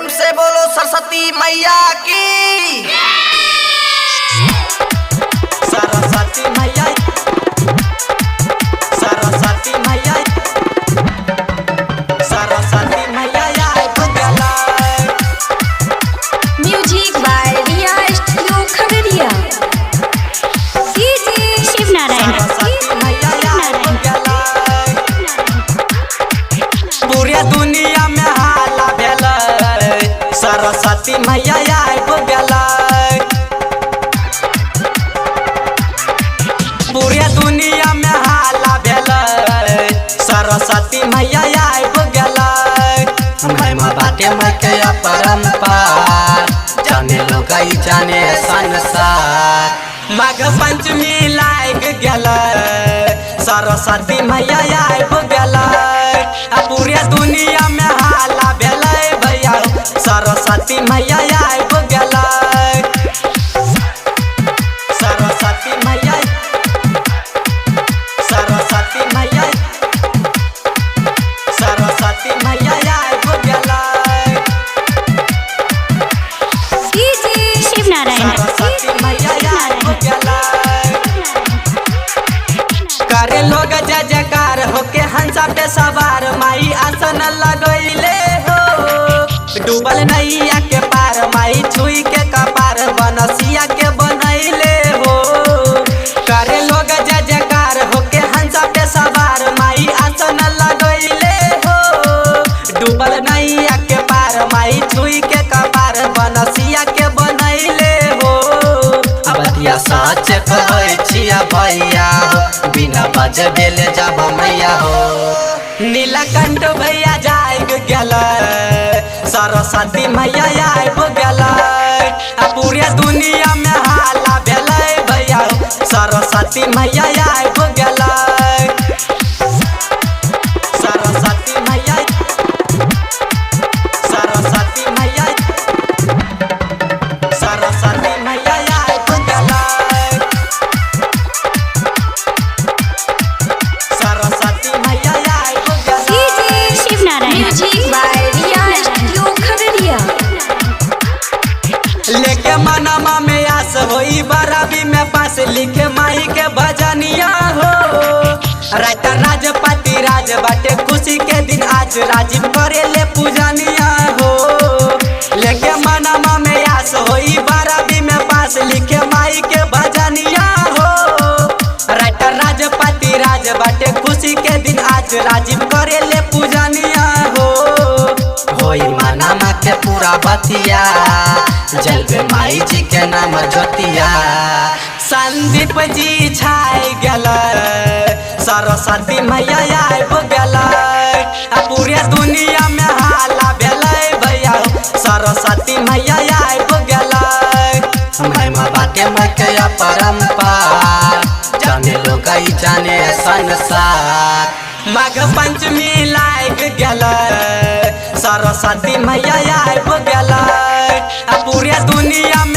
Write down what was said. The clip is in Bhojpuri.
प्रेम से बोलो सरस्वती मैया की। सरस्वती मैया, सरस्वती मैया, सरस्वती मैया भगला। Music by Riya studio Khagaria. Shivnarayan Saraswati मैया भगला। पूरे दुनिया में हाला भेल, सरस्वती मैया भगला। पूरे दुनिया में हाला भेल, सरस्वती मैया भगला। महिमा बाटे मके अपरंपार, जाने लोग जाने संसार। माघ पंचमी लाग गेल, सरस्वती मैया भगला। पूरे दुनिया में हाला भेल भैया, सरस्वती मैया भगला। सरस्वती मैया, सरस्वती मैया, सरस्वती मैया भगला। शिवनारायण सरस्वती मैया भगला। करे लोग जय जयकार होके हंसा पे सवार, माई आसन लगैले हो। डूबल नैया के पार, माई छुई के कपार, बनसिया के बनैले हो। करे लोग जय जयकार होके हंसा पे सवार, माई आसन लगैले हो। डूबल नैया के पार, माई छुई के कपार, बनसिया के बनैले हो। बतिया सच कहै छिया भैया, बिना बजबे ले जाब मैया हो। नीलकंठ भैया जाग गेल, सरस्वती मैया भगल। पूरे दुनिया में हाला भेल भैया, सरस्वती मैया भगल। सरस्वती मैया, सरस्वती मैया, सरस्वती मैया भगल। सरस्वती मैया भगल। Shivnarayan music by Riya studio Khagaria. लेके मनमा में आस होई, बराबी में पास लिखे माई के भजनिया हो। रात राजपति राज बाटे, खुशी के दिन आज, राजीव करे ले पूजनिया हो। लेके मनमा में आस होई, बराबी में पास लिखे माई के भजनिया हो। रात राजपति राज बाटे, खुशी के दिन आज, राजीव करे ले पूजनिया हो। होई मनमा के पूरा बतिया, जलवे माई जी के नाम ज्योतिया। संदीप जी छाई गेल, सरस्वती मैया भगल। पूरे दुनिया में हाला भेल भैया, सरस्वती मैया भगल। महिमा बाटे मके अपरंपार, जाने लोग जाने संसार। माघ पंचमी लाग गेल, सरस्वती मैया भगल। पूरे दुनिया में